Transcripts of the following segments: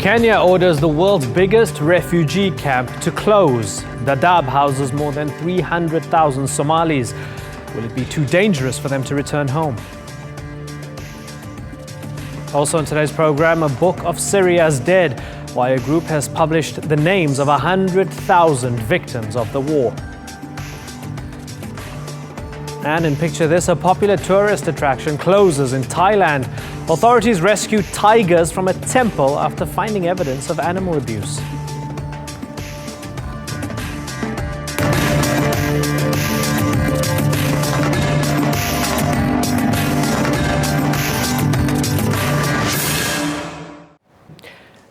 Kenya orders the world's biggest refugee camp to close. Dadaab houses more than 300,000 Somalis. Will it be too dangerous for them to return home? Also in today's program, a book of Syria's dead, why a group has published the names of 100,000 victims of the war. And in Picture This, a popular tourist attraction closes in Thailand. Authorities rescue tigers from a temple after finding evidence of animal abuse.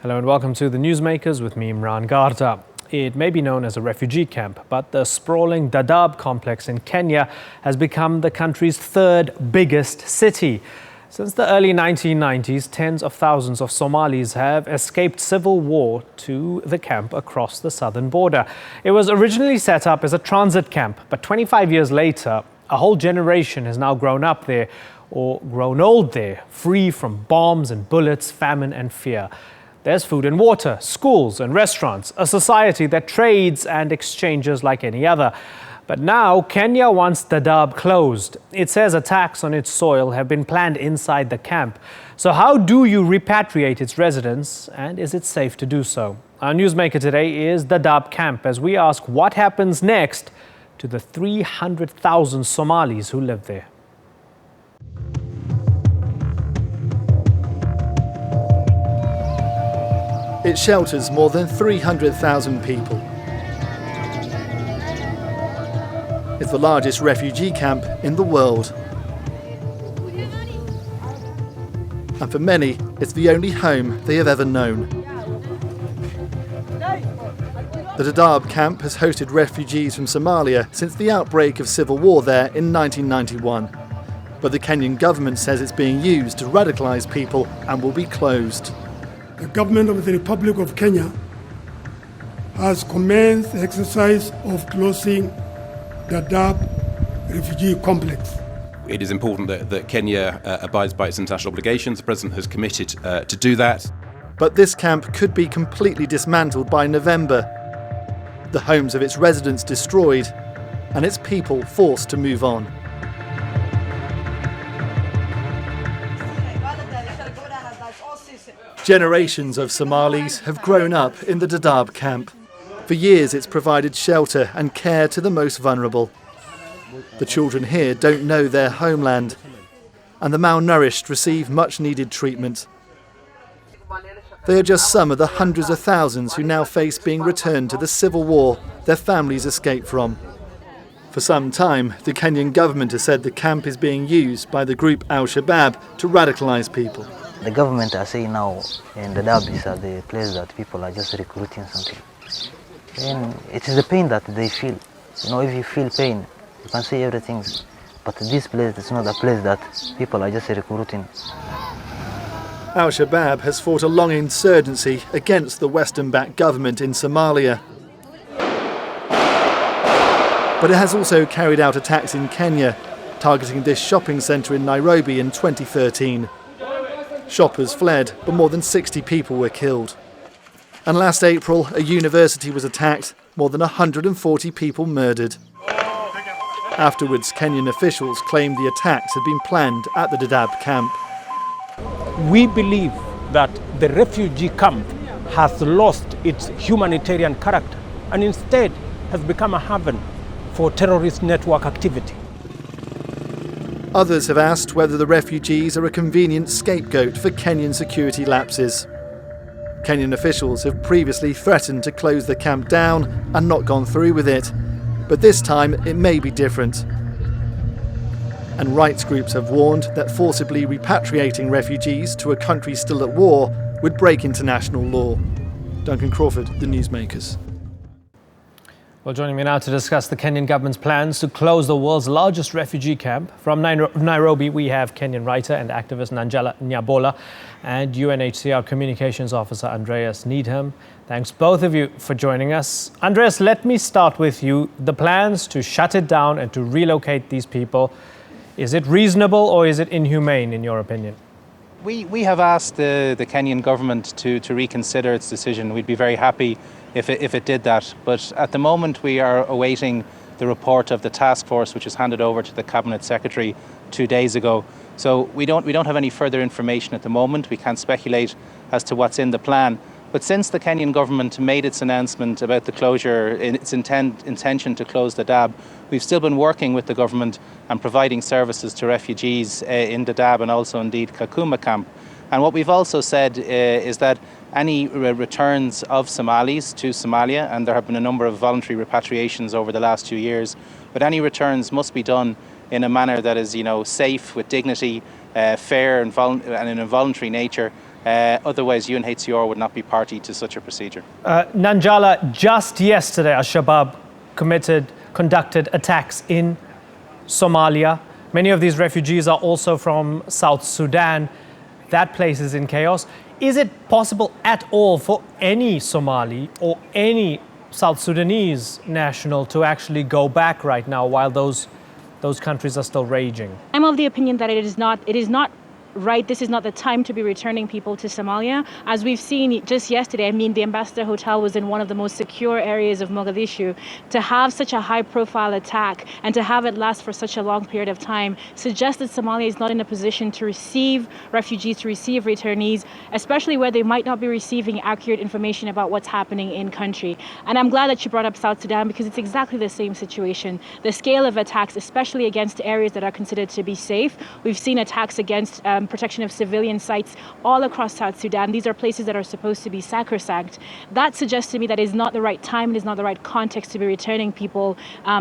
Hello and welcome to the Newsmakers with me, Imran Garda. It may be known as a refugee camp, but the sprawling Dadaab complex in Kenya has become the country's third biggest city. Since the early 1990s, tens of thousands of Somalis have escaped civil war to the camp across the southern border. It was originally set up as a transit camp, but 25 years later, a whole generation has now grown up there or grown old there, free from bombs and bullets, famine and fear. There's food and water, schools and restaurants, a society that trades and exchanges like any other. But now Kenya wants Dadaab closed. It says attacks on its soil have been planned inside the camp. So how do you repatriate its residents, and is it safe to do so? Our newsmaker today is Dadaab camp as we ask what happens next to the 300,000 Somalis who live there. It shelters more than 300,000 people. It's the largest refugee camp in the world. And for many, it's the only home they have ever known. The Dadaab camp has hosted refugees from Somalia since the outbreak of civil war there in 1991. But the Kenyan government says it's being used to radicalise people and will be closed. The government of the Republic of Kenya has commenced the exercise of closing the Dadaab Refugee Complex. It is important that Kenya abides by its international obligations. The President has committed to do that. But this camp could be completely dismantled by November, the homes of its residents destroyed and its people forced to move on. Generations of Somalis have grown up in the Dadaab camp. For years it's provided shelter and care to the most vulnerable. The children here don't know their homeland, and the malnourished receive much needed treatment. They are just some of the hundreds of thousands who now face being returned to the civil war their families escaped from. For some time, the Kenyan government has said the camp is being used by the group Al-Shabaab to radicalise people. The government are saying now in Dadaab is the place that people are just recruiting something. And it is the pain that they feel. You know, if you feel pain, you can say everything. But this place is not a place that people are just recruiting. Al-Shabaab has fought a long insurgency against the Western-backed government in Somalia. But it has also carried out attacks in Kenya, targeting this shopping centre in Nairobi in 2013. Shoppers fled, but more than 60 people were killed. And last April, a university was attacked, more than 140 people murdered. Afterwards, Kenyan officials claimed the attacks had been planned at the Dadaab camp. We believe that the refugee camp has lost its humanitarian character and instead has become a haven for terrorist network activity. Others have asked whether the refugees are a convenient scapegoat for Kenyan security lapses. Kenyan officials have previously threatened to close the camp down and not gone through with it, but this time it may be different. And rights groups have warned that forcibly repatriating refugees to a country still at war would break international law. Duncan Crawford, The Newsmakers. Well, joining me now to discuss the Kenyan government's plans to close the world's largest refugee camp. From Nairobi, we have Kenyan writer and activist Nanjala Nyabola and UNHCR Communications Officer Andreas Needham. Thanks both of you for joining us. Andreas, let me start with you. The plans to shut it down and to relocate these people, is it reasonable or is it inhumane in your opinion? We have asked the Kenyan government to reconsider its decision. We'd be very happy if it did that. But at the moment we are awaiting the report of the task force, which was handed over to the Cabinet Secretary 2 days ago. So we don't have any further information at the moment. We can't speculate as to what's in the plan. But since the Kenyan government made its announcement about the closure, its intention to close Dadaab, we've still been working with the government and providing services to refugees in Dadaab and also indeed Kakuma camp. And what we've also said is that any returns of Somalis to Somalia, and there have been a number of voluntary repatriations over the last 2 years, but any returns must be done in a manner that is, safe, with dignity, fair and in a voluntary nature. Otherwise, UNHCR would not be party to such a procedure. Nanjala, just yesterday, Al-Shabaab conducted attacks in Somalia. Many of these refugees are also from South Sudan. That place is in chaos. Is it possible at all for any Somali or any South Sudanese national to actually go back right now while those countries are still raging? I'm of the opinion that it is not right. This is not the time to be returning people to Somalia. As we've seen just yesterday, the Ambassador Hotel was in one of the most secure areas of Mogadishu. To have such a high-profile attack and to have it last for such a long period of time suggests that Somalia is not in a position to receive refugees, to receive returnees, especially where they might not be receiving accurate information about what's happening in country. And I'm glad that you brought up South Sudan, because it's exactly the same situation. The scale of attacks, especially against areas that are considered to be safe. We've seen attacks against protection of civilian sites all across South Sudan. These are places that are supposed to be sacrosanct. That suggests to me that it is not the right time, it is not the right context to be returning people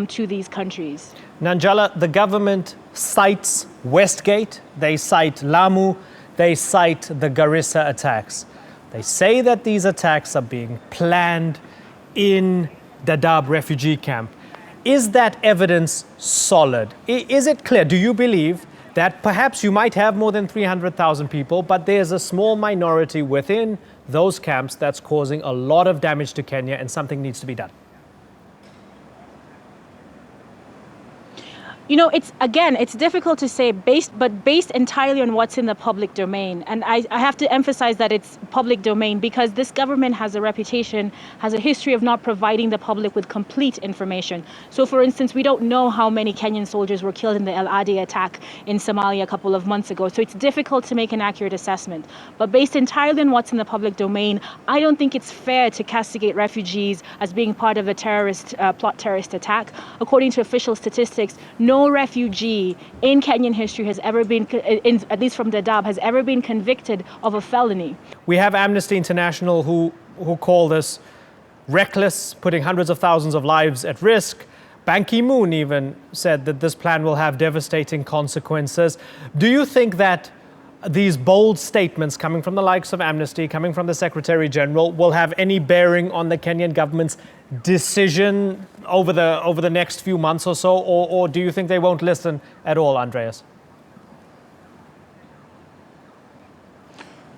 to these countries. Nanjala, the government cites Westgate, they cite Lamu, they cite the Garissa attacks. They say that these attacks are being planned in Dadaab refugee camp. Is that evidence solid? Is it clear? Do you believe that perhaps you might have more than 300,000 people, but there's a small minority within those camps that's causing a lot of damage to Kenya and something needs to be done? It's difficult to say based entirely on what's in the public domain. And I have to emphasize that it's public domain because this government has a reputation, has a history of not providing the public with complete information. So for instance, we don't know how many Kenyan soldiers were killed in the El Adi attack in Somalia a couple of months ago. So it's difficult to make an accurate assessment. But based entirely on what's in the public domain, I don't think it's fair to castigate refugees as being part of a terrorist attack. According to official statistics, no refugee in Kenyan history has ever been, at least from Dadaab, has ever been convicted of a felony. We have Amnesty International who call this reckless, putting hundreds of thousands of lives at risk. Ban Ki-moon even said that this plan will have devastating consequences. Do you think that these bold statements coming from the likes of Amnesty, coming from the Secretary General, will have any bearing on the Kenyan government's decision over the next few months or so, or do you think they won't listen at all, Andreas?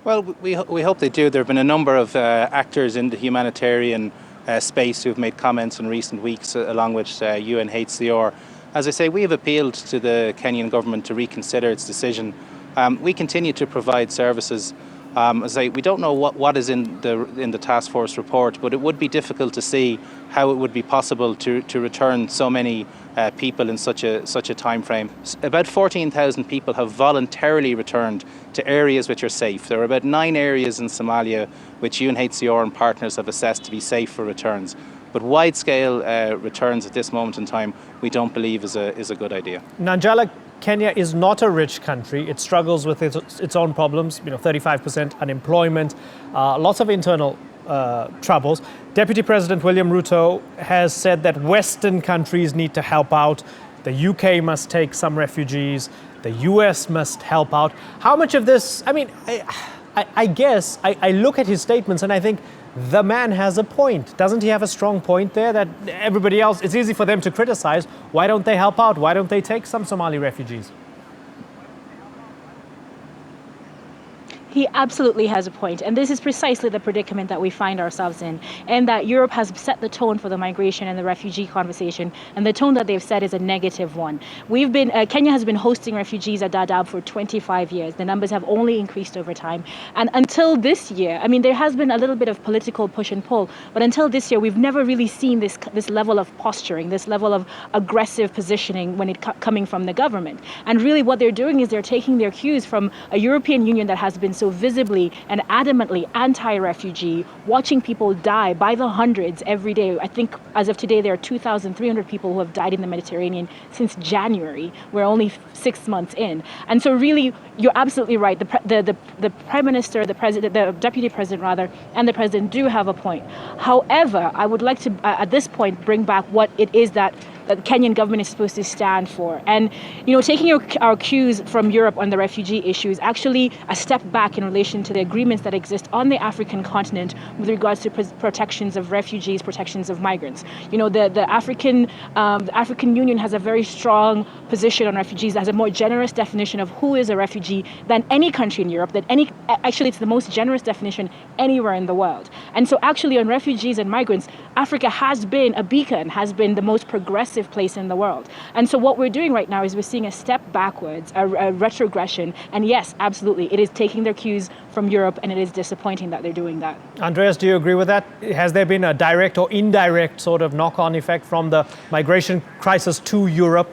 Well, we hope they do. There have been a number of actors in the humanitarian space who've made comments in recent weeks, along with UNHCR. As I say, we have appealed to the Kenyan government to reconsider its decision. We continue to provide services. As I say, we don't know what is in the task force report, but it would be difficult to see how it would be possible to return so many people in such a time frame. About 14,000 people have voluntarily returned to areas which are safe. There are about 9 areas in Somalia which UNHCR and partners have assessed to be safe for returns. But wide-scale returns at this moment in time, we don't believe is a good idea. Nanjala, Kenya is not a rich country. It struggles with its own problems, 35% unemployment, lots of internal troubles. Deputy President William Ruto has said that Western countries need to help out. The UK must take some refugees. The US must help out. How much of this, I guess, I look at his statements and I think the man has a point. Doesn't he have a strong point there that everybody else, it's easy for them to criticize. Why don't they help out? Why don't they take some Somali refugees? He absolutely has a point, and this is precisely the predicament that we find ourselves in, and that Europe has set the tone for the migration and the refugee conversation, and the tone that they've set is a negative one. Kenya has been hosting refugees at Dadaab for 25 years. The numbers have only increased over time, and until this year, I mean, there has been a little bit of political push and pull, but until this year, we've never really seen this level of posturing, this level of aggressive positioning when coming from the government. And really, what they're doing is they're taking their cues from a European Union that has been so visibly and adamantly anti-refugee, watching people die by the hundreds every day. I think as of today, there are 2,300 people who have died in the Mediterranean since January. We're only 6 months in. And so really, you're absolutely right. The Prime Minister, the President, the Deputy President rather, and the President do have a point. However, I would like to, at this point, bring back what it is that the Kenyan government is supposed to stand for. And, taking our cues from Europe on the refugee issue is actually a step back in relation to the agreements that exist on the African continent with regards to protections of refugees, protections of migrants. The African Union has a very strong position on refugees, has a more generous definition of who is a refugee than any country in Europe, actually it's the most generous definition anywhere in the world. And so actually on refugees and migrants, Africa has been a beacon, has been the most progressive place in the world. And so what we're doing right now is we're seeing a step backwards, a retrogression. And yes, absolutely, it is taking their cues from Europe, and it is disappointing that they're doing that. Andreas, do you agree with that? Has there been a direct or indirect sort of knock-on effect from the migration crisis to Europe,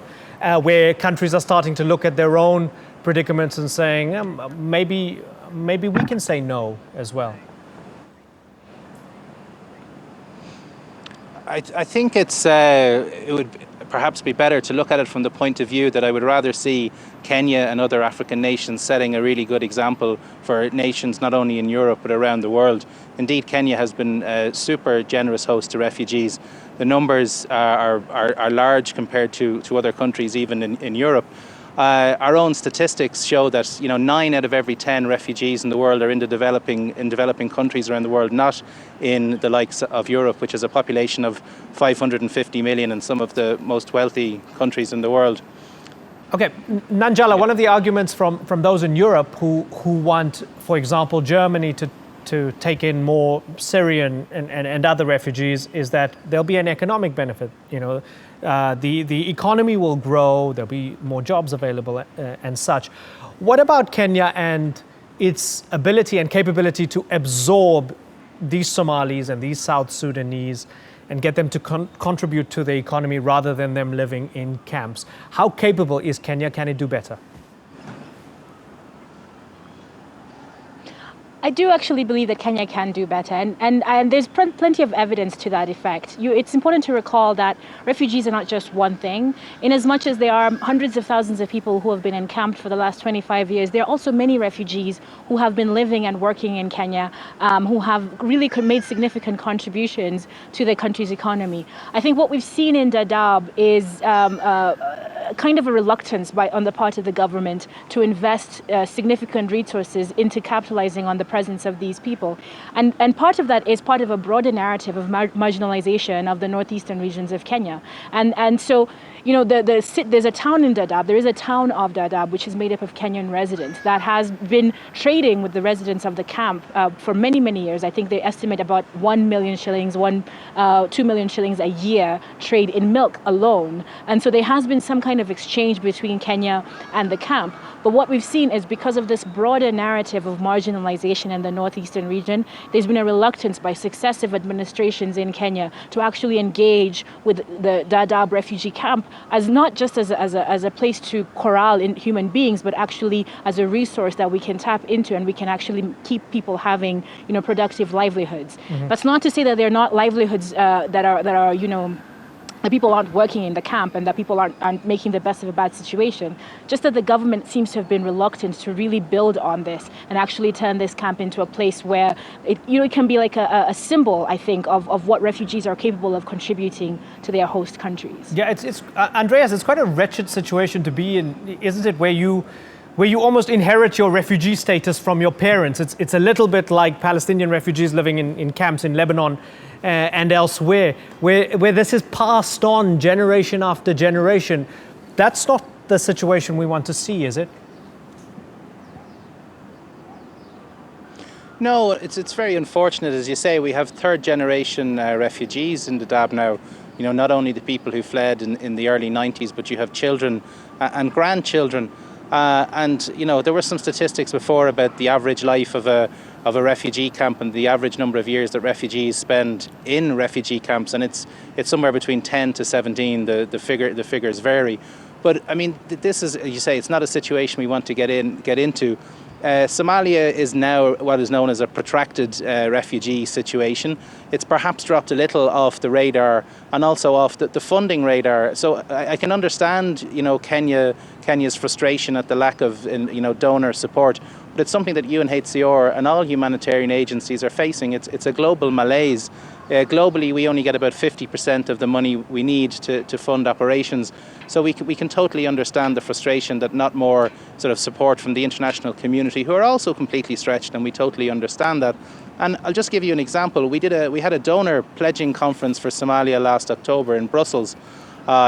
where countries are starting to look at their own predicaments and saying, maybe we can say no as well? I think it would perhaps be better to look at it from the point of view that I would rather see Kenya and other African nations setting a really good example for nations not only in Europe but around the world. Indeed, Kenya has been a super generous host to refugees. The numbers are large compared to other countries, even in Europe. Our own statistics show that 9 out of every 10 refugees in the world are in developing countries around the world, not in the likes of Europe, which has a population of 550 million and some of the most wealthy countries in the world. Okay, Nanjala, one of the arguments from those in Europe who want, for example, Germany to take in more Syrian and other refugees is that there'll be an economic benefit. The economy will grow, there'll be more jobs available and such. What about Kenya and its ability and capability to absorb these Somalis and these South Sudanese and get them to contribute to the economy rather than them living in camps? How capable is Kenya? Can it do better? I do actually believe that Kenya can do better, and there's plenty of evidence to that effect. It's important to recall that refugees are not just one thing. In as much as there are hundreds of thousands of people who have been encamped for the last 25 years, there are also many refugees who have been living and working in Kenya, who have really made significant contributions to the country's economy. I think what we've seen in Dadaab is kind of a reluctance on the part of the government to invest significant resources into capitalizing on the presence of these people. And part of that is part of a broader narrative of marginalization of the northeastern regions of Kenya. And so, there's a town in Dadaab, there is a town of Dadaab, which is made up of Kenyan residents that has been trading with the residents of the camp for many, many years. I think they estimate about 1 million shillings, 2 million shillings a year trade in milk alone. And so there has been some kind of exchange between Kenya and the camp. But what we've seen is because of this broader narrative of marginalization in the northeastern region, there's been a reluctance by successive administrations in Kenya to actually engage with the Dadaab refugee camp as not just as a place to corral in human beings, but actually as a resource that we can tap into and we can actually keep people having, productive livelihoods. Mm-hmm. That's not to say that they're not livelihoods that are that people aren't working in the camp and that people aren't making the best of a bad situation. Just that the government seems to have been reluctant to really build on this and actually turn this camp into a place where it can be like a symbol, I think, of what refugees are capable of contributing to their host countries. Yeah, it's Andreas, it's quite a wretched situation to be in, isn't it, where you almost inherit your refugee status from your parents. It's a little bit like Palestinian refugees living in camps in Lebanon and elsewhere, where this is passed on generation after generation. That's not the situation we want to see, is it? No, it's very unfortunate. As you say, we have third generation refugees in Dadaab now. You know, not only the people who fled in the early 90s, but you have children and grandchildren. And, you know, there were some statistics before about the average life of a refugee camp and the average number of years that refugees spend in refugee camps. And it's somewhere between 10 to 17. The figures vary. But, I mean, this is, you say, it's not a situation we want to get into. Somalia is now what is known as a protracted refugee situation. It's perhaps dropped a little off the radar and also off the funding radar. So I can understand, you know, Kenya's frustration at the lack of, you know, donor support. But it's something that UNHCR and all humanitarian agencies are facing. It's a global malaise. Globally, we only get about 50% of the money we need to fund operations. So we can totally understand the frustration that not more sort of support from the international community, who are also completely stretched, and we totally understand that. And I'll just give you an example. We had a donor pledging conference for Somalia last October in Brussels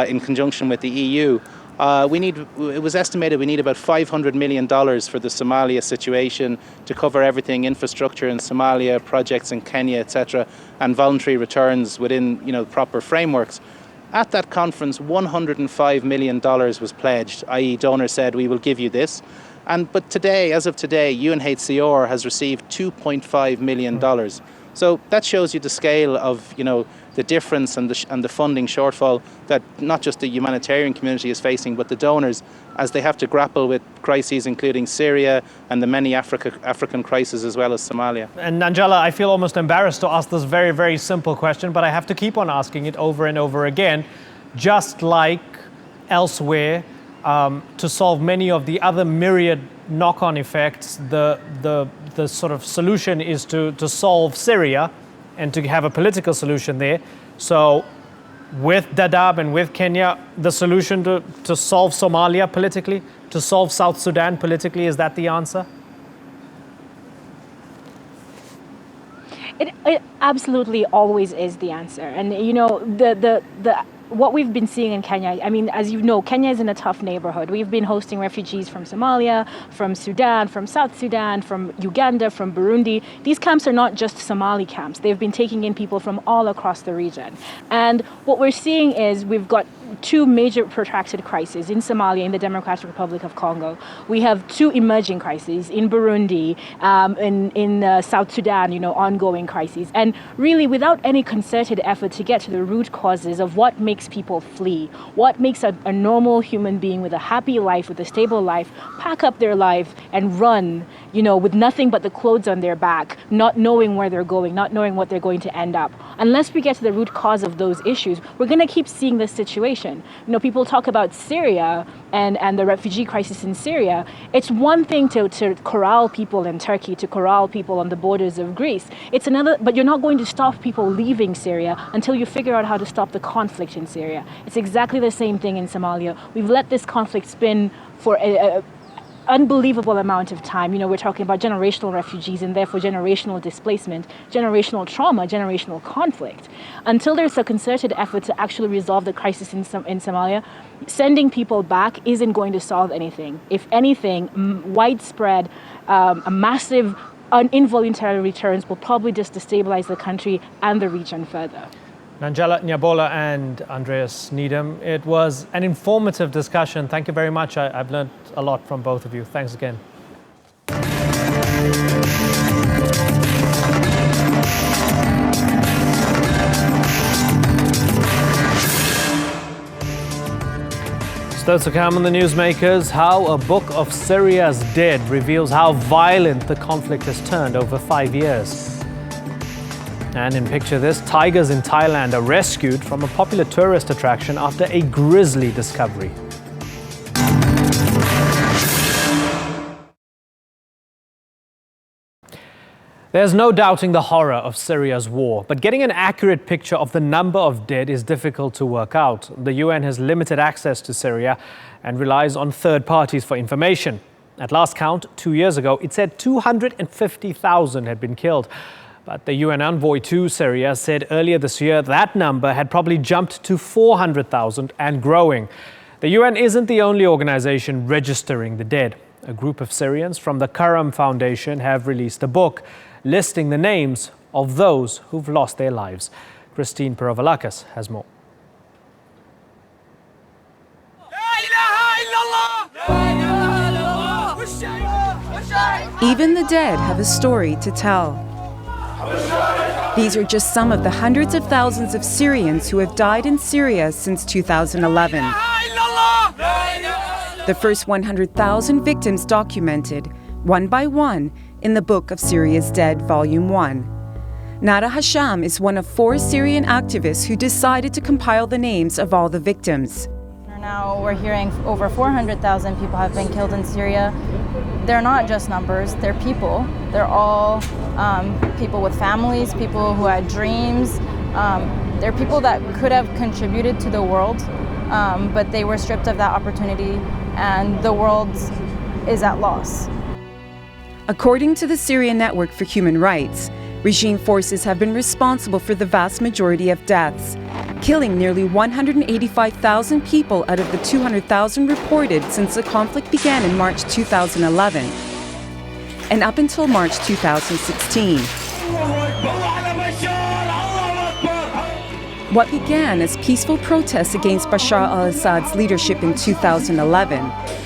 in conjunction with the EU. It was estimated we need about $500 million for the Somalia situation to cover everything, infrastructure in Somalia, projects in Kenya, etc., and voluntary returns within, you know, proper frameworks. At that conference, $105 million was pledged, i.e. donors said, we will give you this. But today, as of today, UNHCR has received $2.5 million. So that shows you the scale of, you know, the difference and the funding shortfall that not just the humanitarian community is facing, but the donors, as they have to grapple with crises including Syria and the many African crises as well as Somalia. And Nanjala, I feel almost embarrassed to ask this very, very simple question, but I have to keep on asking it over and over again. Just like elsewhere, to solve many of the other myriad knock-on effects, the sort of solution is to solve Syria and to have a political solution there. So with Dadaab and with Kenya, the solution to solve Somalia politically, to solve South Sudan politically, is that the answer? It absolutely always is the answer. And, you know, what we've been seeing in Kenya, I mean, as you know, Kenya is in a tough neighborhood. We've been hosting refugees from Somalia, from Sudan, from South Sudan, from Uganda, from Burundi. These camps are not just Somali camps. They've been taking in people from all across the region. And what we're seeing is we've got two major protracted crises in Somalia, in the Democratic Republic of Congo. We have two emerging crises in Burundi, in South Sudan, you know, ongoing crises. And really, without any concerted effort to get to the root causes of what makes people flee, what makes a normal human being with a happy life, with a stable life, pack up their life and run, you know, with nothing but the clothes on their back, not knowing where they're going, not knowing what they're going to end up. Unless we get to the root cause of those issues, we're going to keep seeing this situation. You know, people talk about Syria and the refugee crisis in Syria. It's one thing to corral people in Turkey, to corral people on the borders of Greece. It's another, but you're not going to stop people leaving Syria until you figure out how to stop the conflict in Syria. It's exactly the same thing in Somalia. We've let this conflict spin for a unbelievable amount of time. You know, we're talking about generational refugees and therefore generational displacement, generational trauma, generational conflict. Until there's a concerted effort to actually resolve the crisis in Somalia, sending people back isn't going to solve anything. If anything, widespread, massive involuntary returns will probably just destabilize the country and the region further. Nanjala Nyabola and Andreas Needham, it was an informative discussion. Thank you very much. I've learned a lot from both of you. Thanks again. Still to come on the Newsmakers, how a book of Syria's dead reveals how violent the conflict has turned over 5 years. And in picture this, tigers in Thailand are rescued from a popular tourist attraction after a grisly discovery. There's no doubting the horror of Syria's war, but getting an accurate picture of the number of dead is difficult to work out. The UN has limited access to Syria and relies on third parties for information. At last count, 2 years ago, it said 250,000 had been killed. But the UN envoy to Syria said earlier this year that number had probably jumped to 400,000 and growing. The UN isn't the only organization registering the dead. A group of Syrians from the Karam Foundation have released a book. listing the names of those who've lost their lives. Christine Perovalakas has more. Even the dead have a story to tell. These are just some of the hundreds of thousands of Syrians who have died in Syria since 2011. The first 100,000 victims documented, one by one, in the Book of Syria's Dead, Volume 1. Nada Hasham is one of 4 Syrian activists who decided to compile the names of all the victims. Now we're hearing over 400,000 people have been killed in Syria. They're not just numbers, they're people. They're all people with families, people who had dreams. They're people that could have contributed to the world, but they were stripped of that opportunity, and the world is at loss. According to the Syrian Network for Human Rights, regime forces have been responsible for the vast majority of deaths, killing nearly 185,000 people out of the 200,000 reported since the conflict began in March 2011. And up until March 2016. What began as peaceful protests against Bashar al-Assad's leadership in 2011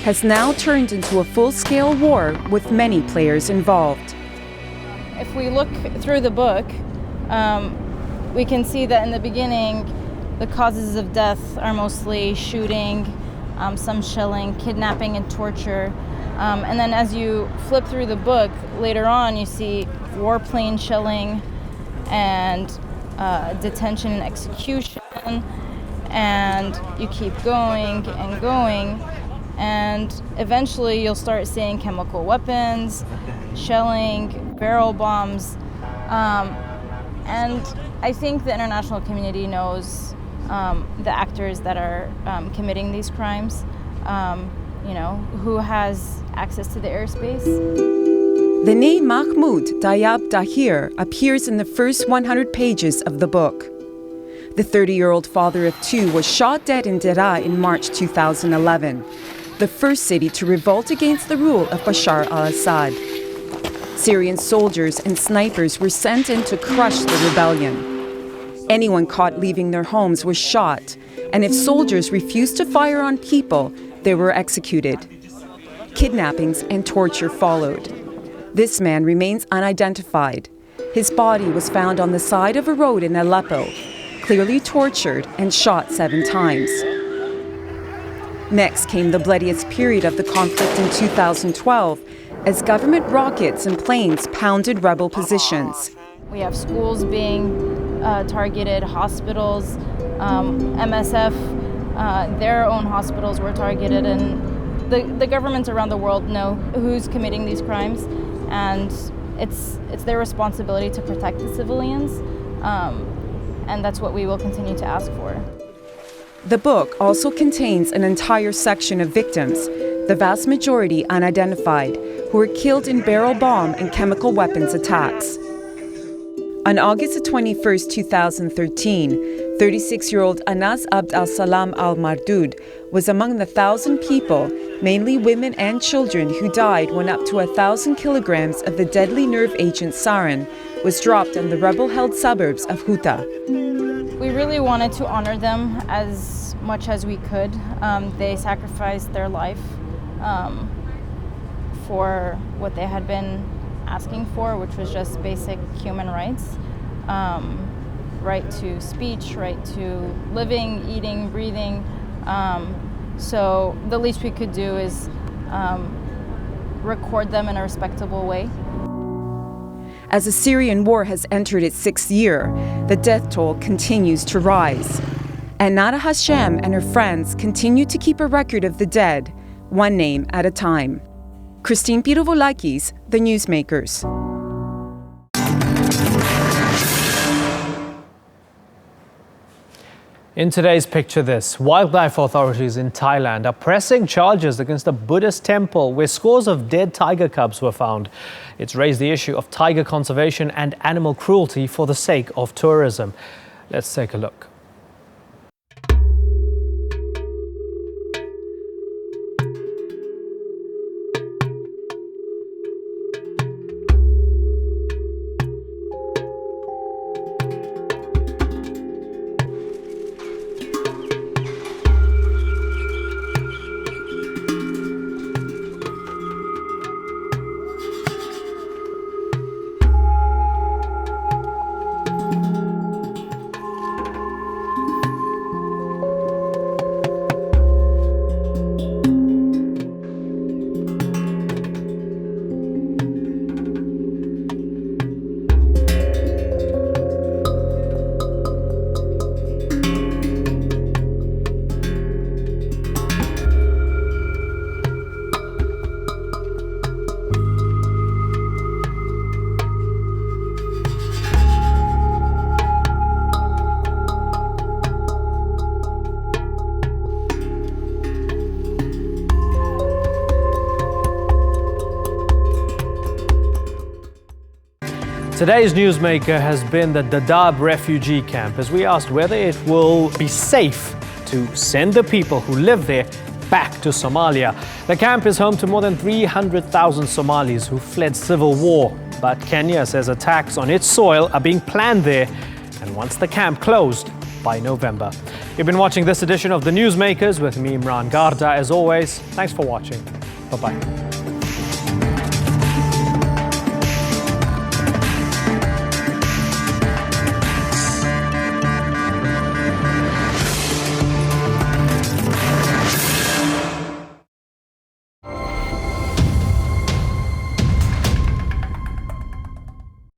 has now turned into a full-scale war with many players involved. If we look through the book, we can see that in the beginning, the causes of death are mostly shooting, some shelling, kidnapping and torture. And then as you flip through the book, later on you see warplane shelling and detention and execution, and you keep going and going, and eventually you'll start seeing chemical weapons, shelling, barrel bombs, and I think the international community knows the actors that are committing these crimes, who has access to the airspace. The name Mahmoud Dayab Dahir appears in the first 100 pages of the book. The 30-year-old father of 2 was shot dead in Daraa in March 2011, the first city to revolt against the rule of Bashar al-Assad. Syrian soldiers and snipers were sent in to crush the rebellion. Anyone caught leaving their homes was shot, and if soldiers refused to fire on people, they were executed. Kidnappings and torture followed. This man remains unidentified. His body was found on the side of a road in Aleppo, clearly tortured and shot 7 times. Next came the bloodiest period of the conflict in 2012, as government rockets and planes pounded rebel positions. We have schools being targeted, hospitals, MSF, their own hospitals were targeted, and the governments around the world know who's committing these crimes, and it's their responsibility to protect the civilians, and that's what we will continue to ask for. The book also contains an entire section of victims, the vast majority unidentified, who were killed in barrel bomb and chemical weapons attacks. On August 21, 2013, 36-year-old Anas Abd al-Salam al-Mardud was among the 1,000 people, mainly women and children, who died when up to 1,000 kilograms of the deadly nerve agent sarin was dropped on the rebel-held suburbs of Ghouta. We really wanted to honor them as much as we could. They sacrificed their life for what they had been asking for, which was just basic human rights. Right to speech, right to living, eating, breathing. So the least we could do is record them in a respectable way. As the Syrian war has entered its 6th year, the death toll continues to rise. And Nada Hasham and her friends continue to keep a record of the dead, one name at a time. Christine Perovalakas, The Newsmakers. In today's picture this, wildlife authorities in Thailand are pressing charges against a Buddhist temple where scores of dead tiger cubs were found. It's raised the issue of tiger conservation and animal cruelty for the sake of tourism. Let's take a look. Today's newsmaker has been the Dadaab Refugee camp, as we asked whether it will be safe to send the people who live there back to Somalia. The camp is home to more than 300,000 Somalis who fled civil war. But Kenya says attacks on its soil are being planned there and wants the camp closed by November. You've been watching this edition of The Newsmakers with me, Imran Garda. As always, thanks for watching. Bye-bye.